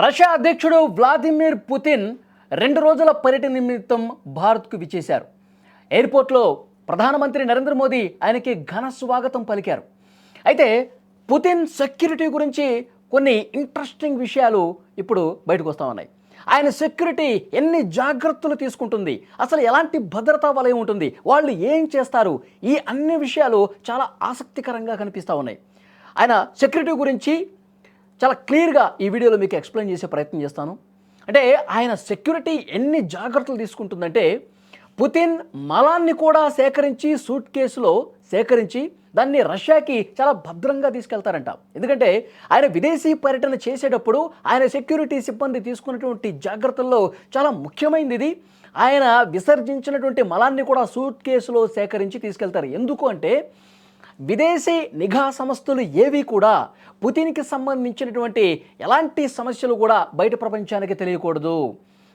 Russia అధ్యక్షుడు Vladimir Putin 2 రోజుల పర్యటన నిమిత్తం భారత్కు విచ్చేశారు. ఎయిర్పోర్ట్లో ప్రధానమంత్రి నరేంద్ర మోదీ ఆయనకి ఘన స్వాగతం పలికారు. అయితే పుతిన్ సెక్యూరిటీ గురించి కొన్ని ఇంట్రెస్టింగ్ విషయాలు ఇప్పుడు బయటకు వస్తూ ఉన్నాయి. ఆయన సెక్యూరిటీ ఎన్ని జాగ్రత్తలు తీసుకుంటుంది, అసలు ఎలాంటి భద్రతా వలయం ఉంటుంది, వాళ్ళు ఏం చేస్తారు, ఈ అన్ని విషయాలు చాలా ఆసక్తికరంగా కనిపిస్తూ ఉన్నాయి. ఆయన సెక్యూరిటీ గురించి చాలా క్లియర్గా ఈ వీడియోలో మీకు ఎక్స్ప్లెయిన్ చేసే ప్రయత్నం చేస్తాను. అంటే ఆయన సెక్యూరిటీ ఎన్ని జాగ్రత్తలు తీసుకుంటుందంటే, పుతిన్ మలాన్ని కూడా సేకరించి సూట్ కేసులో సేకరించి దాన్ని రష్యాకి చాలా భద్రంగా తీసుకెళ్తారంట. ఎందుకంటే ఆయన విదేశీ పర్యటన చేసేటప్పుడు ఆయన సెక్యూరిటీ సిబ్బంది తీసుకున్నటువంటి జాగ్రత్తల్లో చాలా ముఖ్యమైనది ఇది. ఆయన విసర్జించినటువంటి మలాన్ని కూడా సూట్ కేసులో సేకరించి తీసుకెళ్తారు. ఎందుకు అంటే విదేశీ నిఘా సంస్థలు ఏవి కూడా పుతిన్కి సంబంధించినటువంటి ఎలాంటి సమస్యలు కూడా బయట ప్రపంచానికి తెలియకూడదు.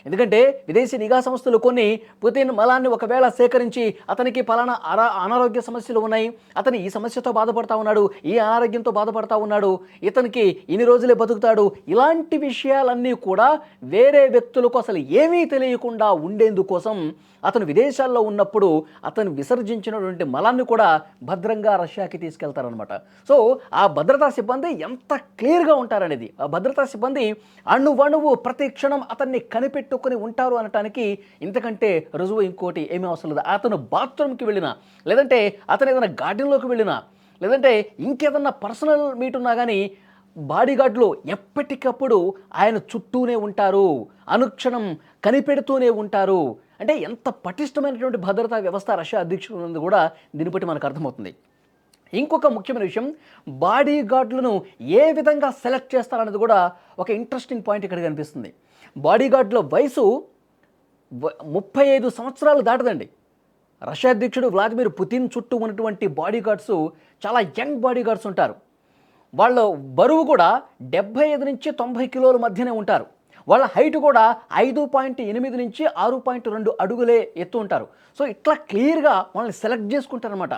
ఎందుకంటే విదేశీ నిఘా సంస్థలు కొన్ని పుతిన్ మలాన్ని ఒకవేళ సేకరించి అతనికి పలానా అనారోగ్య సమస్యలు ఉన్నాయి, అతను ఈ సమస్యతో బాధపడతా ఉన్నాడు, ఈ అనారోగ్యంతో బాధపడతా ఉన్నాడు, ఇతనికి ఇన్ని రోజులే బతుకుతాడు, ఇలాంటి విషయాలన్నీ కూడా వేరే వ్యక్తులకు అసలు ఏమీ తెలియకుండా ఉండేందుకోసం అతను విదేశాల్లో ఉన్నప్పుడు అతను విసర్జించినటువంటి మలాన్ని కూడా భద్రంగా రష్యాకి తీసుకెళ్తారనమాట. సో ఆ భద్రతా సిబ్బంది ఎంత క్లియర్గా ఉంటారనేది, ఆ భద్రతా సిబ్బంది అణువణువు ప్రతి క్షణం అతన్ని కనిపెట్టుకొని ఉంటారు అనటానికి ఇంతకంటే రుజువు ఇంకోటి ఏమీ అవసరం లేదు. అతను బాత్రూమ్కి వెళ్ళినా, లేదంటే అతను ఏదైనా గార్డెన్లోకి వెళ్ళినా, లేదంటే ఇంకేదన్నా పర్సనల్ మీట్ ఉన్నా కానీ బాడీగార్డులు ఎప్పటికప్పుడు ఆయన చుట్టూనే ఉంటారు, అనుక్షణం కనిపెడుతూనే ఉంటారు. అంటే ఎంత పటిష్టమైనటువంటి భద్రతా వ్యవస్థ రష్యా అధ్యక్షుడు ఉన్నది కూడా దీన్ని బట్టి మనకు అర్థమవుతుంది. ఇంకొక ముఖ్యమైన విషయం, బాడీగార్డులను ఏ విధంగా సెలెక్ట్ చేస్తారనేది కూడా ఒక ఇంట్రెస్టింగ్ పాయింట్ ఇక్కడ కనిపిస్తుంది. బాడీగార్డుల వయసు 35 సంవత్సరాలు దాటదండి. రష్యా అధ్యక్షుడు వ్లాదిమిర్ పుతిన్ చుట్టూ ఉన్నటువంటి బాడీగార్డ్స్ చాలా యంగ్ బాడీగార్డ్స్ ఉంటారు. వాళ్ళ బరువు కూడా 75 నుంచి 90 కిలోల మధ్యనే ఉంటారు. వాళ్ళ హైట్ కూడా 5.8 నుంచి 6.2 అడుగులే ఎత్తు ఉంటారు. సో ఇట్లా క్లియర్గా వాళ్ళని సెలెక్ట్ చేసుకుంటారనమాట.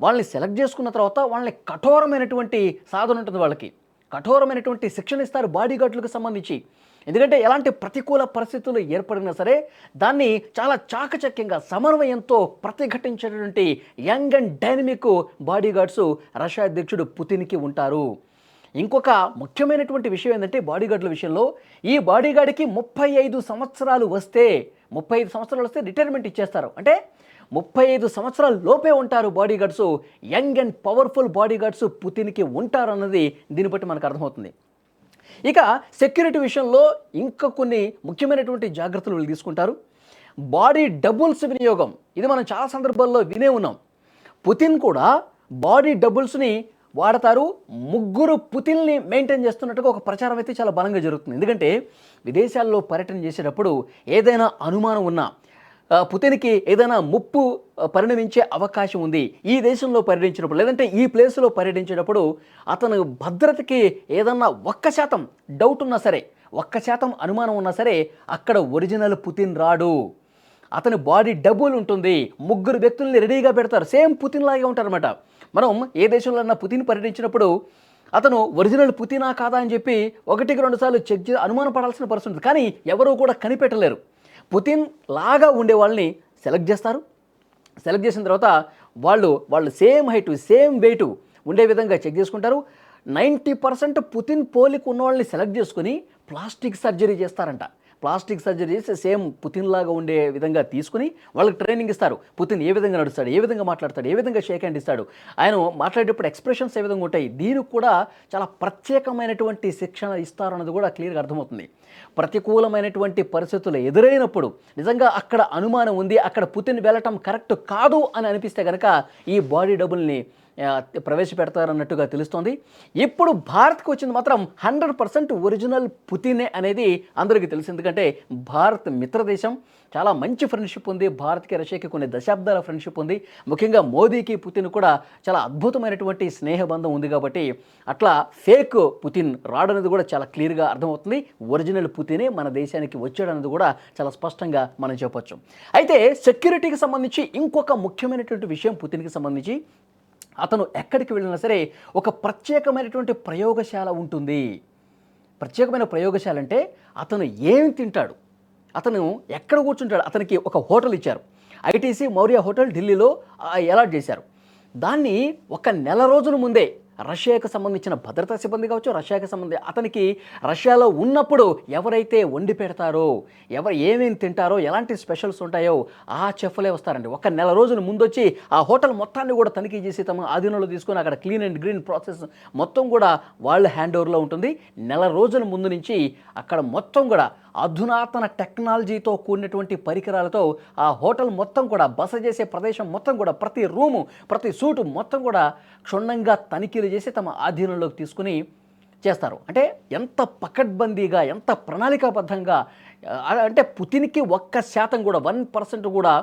వాళ్ళని సెలెక్ట్ చేసుకున్న తర్వాత వాళ్ళని కఠోరమైనటువంటి సాధన ఉంటుంది, వాళ్ళకి కఠోరమైనటువంటి శిక్షణ ఇస్తారు బాడీగార్డులకు సంబంధించి. ఎందుకంటే ఎలాంటి ప్రతికూల పరిస్థితులు ఏర్పడినా సరే దాన్ని చాలా చాకచక్యంగా సమన్వయంతో ప్రతిఘటించేటువంటి young and dynamic bodyguards Russia అధ్యక్షుడు పుతిన్కి ఉంటారు. ఇంకొక ముఖ్యమైనటువంటి విషయం ఏంటంటే బాడీగార్డుల విషయంలో, ఈ బాడీగార్డ్కి 35 సంవత్సరాలు వస్తే రిటైర్మెంట్ ఇచ్చేస్తారు. అంటే 35 సంవత్సరాల లోపే ఉంటారు bodyguards. Young and powerful bodyguards పుతిన్కి ఉంటారన్నది దీన్ని బట్టి మనకు అర్థమవుతుంది. ఇక సెక్యూరిటీ విషయంలో ఇంకా కొన్ని ముఖ్యమైనటువంటి జాగ్రత్తలు వీళ్ళు తీసుకుంటారు. బాడీ డబుల్స్ వినియోగం, ఇది మనం చాలా సందర్భాల్లో వినే ఉన్నాం. పుతిన్ కూడా బాడీ డబుల్స్ని వాడతారు. 3 పుతిన్ని మెయింటైన్ చేస్తున్నట్టుగా ఒక ప్రచారం అయితే చాలా బలంగా జరుగుతుంది. ఎందుకంటే విదేశాల్లో పర్యటన చేసేటప్పుడు ఏదైనా అనుమానం ఉన్నా, పుతిన్కి ఏదైనా ముప్పు పరిణమించే అవకాశం ఉంది ఈ దేశంలో పర్యటించినప్పుడు, లేదంటే ఈ ప్లేస్లో పర్యటించేటప్పుడు అతను భద్రతకి ఏదన్నా 1% డౌట్ ఉన్నా సరే, 1% అనుమానం ఉన్నా సరే అక్కడ ఒరిజినల్ పుతిన్ రాడు. అతని బాడీ డబుల్ ఉంటుంది. 3 వ్యక్తుల్ని రెడీగా పెడతారు, సేమ్ పుతిన్ లాగే ఉంటారన్నమాట. మనం ఏ దేశంలో అన్నా పుతిన్ పర్యటించినప్పుడు అతను ఒరిజినల్ పుతినా కాదా అని చెప్పి 1-2 సార్లు చెక్ చేసి అనుమానం పడాల్సిన పరిస్థితి ఉంటుంది. కానీ ఎవరూ కూడా కనిపెట్టలేరు. పుతిన్ లాగా ఉండే వాళ్ళని సెలెక్ట్ చేస్తారు. సెలెక్ట్ చేసిన తర్వాత వాళ్ళు సేమ్ హైట్ సేమ్ వెయిట్ ఉండే విధంగా చెక్ చేసుకుంటారు. 90% పుతిన్ పోలిక ఉన్న వాళ్ళని సెలెక్ట్ చేసుకుని ప్లాస్టిక్ సర్జరీ చేస్తారంట. ప్లాస్టిక్ సర్జరీ చేసి సేమ్ పుతిన్ లాగా ఉండే విధంగా తీసుకుని వాళ్ళకి ట్రైనింగ్ ఇస్తారు. పుతిన్ ఏ విధంగా నడుస్తాడు, ఏ విధంగా మాట్లాడతాడు, ఏ విధంగా షేక్ హ్యాండ్ ఇస్తాడు, ఆయన మాట్లాడేటప్పుడు ఎక్స్ప్రెషన్స్ ఏ విధంగా ఉంటాయి, దీనికి కూడా చాలా ప్రత్యేకమైనటువంటి శిక్షణ ఇస్తారు అన్నది కూడా క్లియర్గా అర్థమవుతుంది. ప్రతికూలమైనటువంటి పరిస్థితులు ఎదురైనప్పుడు నిజంగా అక్కడ అనుమానం ఉంది, అక్కడ పుతిన్ వెళ్ళటం కరెక్ట్ కాదు అని అనిపిస్తే కనుక ఈ బాడీ డబుల్ని ప్రవేశపెడతారన్నట్టుగా తెలుస్తోంది. ఇప్పుడు భారత్కి వచ్చింది మాత్రం 100% ఒరిజినల్ పుతినే అనేది అందరికీ తెలుసు. ఎందుకంటే భారత్ మిత్రదేశం, చాలా మంచి ఫ్రెండ్షిప్ ఉంది భారత్కి రష్యాకి, కొన్ని దశాబ్దాల ఫ్రెండ్షిప్ ఉంది. ముఖ్యంగా మోదీకి పుతిన్ కూడా చాలా అద్భుతమైనటువంటి స్నేహబంధం ఉంది. కాబట్టి అట్లా ఫేక్ పుతిన్ రాడనేది కూడా చాలా క్లియర్గా అర్థమవుతుంది. ఒరిజినల్ పుతినే మన దేశానికి వచ్చాడనేది కూడా చాలా స్పష్టంగా మనం చెప్పొచ్చు. అయితే సెక్యూరిటీకి సంబంధించి ఇంకొక ముఖ్యమైనటువంటి విషయం పుతిన్కి సంబంధించి, అతను ఎక్కడికి వెళ్ళినా సరే ఒక ప్రత్యేకమైనటువంటి ప్రయోగశాల ఉంటుంది. ప్రత్యేకమైన ప్రయోగశాల అంటే అతను ఏమి తింటాడు, అతను ఎక్కడ కూర్చుంటాడు, అతనికి ఒక హోటల్ ఇచ్చారు. ఐటీసీ మౌర్య హోటల్ ఢిల్లీలో అలాట్ చేశారు. దాన్ని ఒక నెల రోజుల ముందే రష్యాకు సంబంధించిన భద్రతా సిబ్బంది కావచ్చు, రష్యాకి సంబంధించి అతనికి రష్యాలో ఉన్నప్పుడు ఎవరైతే వండి పెడతారో, ఎవరు ఏమేమి తింటారో, ఎలాంటి స్పెషల్స్ ఉంటాయో ఆ చెఫ్లే వస్తారండి. ఒక నెల రోజుల ముందొచ్చి ఆ హోటల్ మొత్తాన్ని కూడా తనిఖీ చేసి తమ ఆధీనంలో తీసుకొని అక్కడ క్లీన్ అండ్ గ్రీన్ ప్రాసెస్ మొత్తం కూడా వాళ్ళ హ్యాండ్ ఓవర్లో ఉంటుంది. నెల రోజుల ముందు నుంచి అక్కడ మొత్తం కూడా అధునాతన టెక్నాలజీతో కూడినటువంటి పరికరాలతో ఆ హోటల్ మొత్తం కూడా బస చేసే ప్రదేశం మొత్తం కూడా ప్రతి రూము, ప్రతి సూటు మొత్తం కూడా క్షుణ్ణంగా తనిఖీలు చేసి తమ ఆధీనంలోకి తీసుకుని చేస్తారు. అంటే ఎంత పకడ్బందీగా, ఎంత ప్రణాళికాబద్ధంగా, అంటే పుతిన్కి 1% కూడా 1% కూడా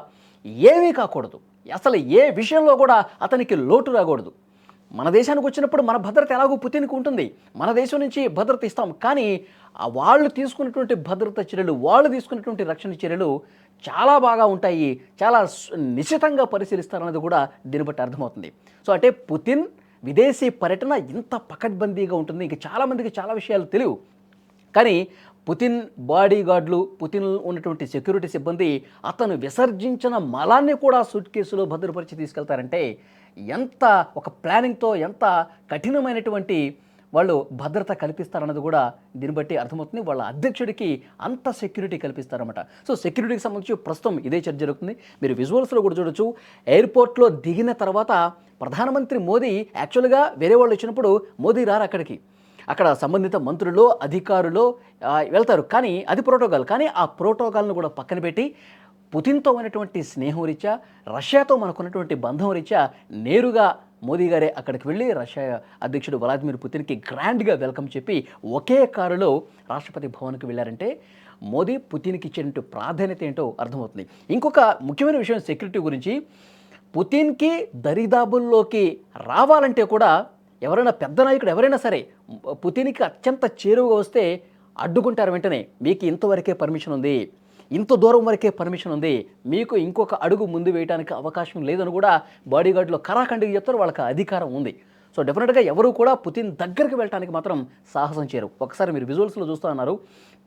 ఏమీ కాకూడదు, అసలు ఏ విషయంలో కూడా అతనికి లోటు రాకూడదు. మన దేశానికి వచ్చినప్పుడు మన భద్రత ఎలాగో పుతిన్కి ఉంటుంది, మన దేశం నుంచి భద్రత ఇస్తాం. కానీ వాళ్ళు తీసుకున్నటువంటి భద్రత చర్యలు, వాళ్ళు తీసుకున్నటువంటి రక్షణ చర్యలు చాలా బాగా ఉంటాయి, చాలా నిశితంగా పరిశీలిస్తారన్నది కూడా దీన్ని బట్టి అర్థమవుతుంది. సో అంటే పుతిన్ విదేశీ పర్యటన ఇంత పకడ్బందీగా ఉంటుంది. ఇంక చాలామందికి చాలా విషయాలు తెలియవు. కానీ పుతిన్ బాడీ గార్డులు, పుతిన్ ఉన్నటువంటి సెక్యూరిటీ సిబ్బంది అతను విసర్జించిన మలాన్ని కూడా సూట్ కేసులో భద్రపరిచి తీసుకెళ్తారంటే ఎంత ఒక ప్లానింగ్తో, ఎంత కఠినమైనటువంటి వాళ్ళు భద్రత కల్పిస్తారన్నది కూడా దీన్ని బట్టి అర్థమవుతుంది. వాళ్ళ అధ్యక్షుడికి అంత సెక్యూరిటీ కల్పిస్తారన్నమాట. సో సెక్యూరిటీకి సంబంధించి ప్రస్తుతం ఇదే చర్చ జరుగుతుంది. మీరు విజువల్స్లో కూడా చూడొచ్చు. ఎయిర్పోర్ట్లో దిగిన తర్వాత ప్రధానమంత్రి మోదీ యాక్చువల్గా వేరే వాళ్ళు వచ్చినప్పుడు మోదీ రారు అక్కడికి, అక్కడ సంబంధిత మంత్రులు, అధికారులు వెళ్తారు. కానీ అది ప్రోటోకాల్. కానీ ఆ ప్రోటోకాల్ను కూడా పక్కన పెట్టి పుతిన్తో ఉన్నటువంటి స్నేహం రీత్యా, రష్యాతో మనకున్నటువంటి బంధం రీత్యా నేరుగా మోదీ గారే అక్కడికి వెళ్ళి రష్యా అధ్యక్షుడు వ్లాదిమిర్ పుతిన్కి గ్రాండ్గా వెల్కమ్ చెప్పి ఒకే కారులో రాష్ట్రపతి భవన్కి వెళ్ళారంటే మోదీ పుతిన్కి ఇచ్చేటువంటి ప్రాధాన్యత ఏంటో అర్థమవుతుంది. ఇంకొక ముఖ్యమైన విషయం సెక్యూరిటీ గురించి, పుతిన్కి దరిదాపుల్లోకి రావాలంటే కూడా ఎవరైనా పెద్ద నాయకుడు ఎవరైనా సరే పుతిన్కి అత్యంత చేరువగా వస్తే అడ్డుకుంటారు. వెంటనే మీకు ఇంతవరకే పర్మిషన్ ఉంది, ఇంత దూరం వరకే పర్మిషన్ ఉంది, మీకు ఇంకొక అడుగు ముందు వేయడానికి అవకాశం లేదని కూడా బాడీగార్డులో కరాఖండికి చెప్తారు. వాళ్ళకి అధికారం ఉంది. సో డెఫినెట్గా ఎవరు కూడా పుతిన్ దగ్గరికి వెళ్ళడానికి మాత్రం సాహసం చేయరు. ఒకసారి మీరు విజువల్స్లో చూస్తూ ఉన్నారు,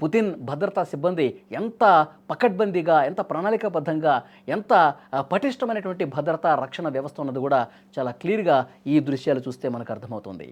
పుతిన్ భద్రతా సిబ్బంది ఎంత పకడ్బందీగా, ఎంత ప్రణాళికాబద్ధంగా, ఎంత పటిష్టమైనటువంటి భద్రతా రక్షణ వ్యవస్థ ఉన్నది కూడా చాలా క్లియర్గా ఈ దృశ్యాలు చూస్తే మనకు అర్థమవుతుంది.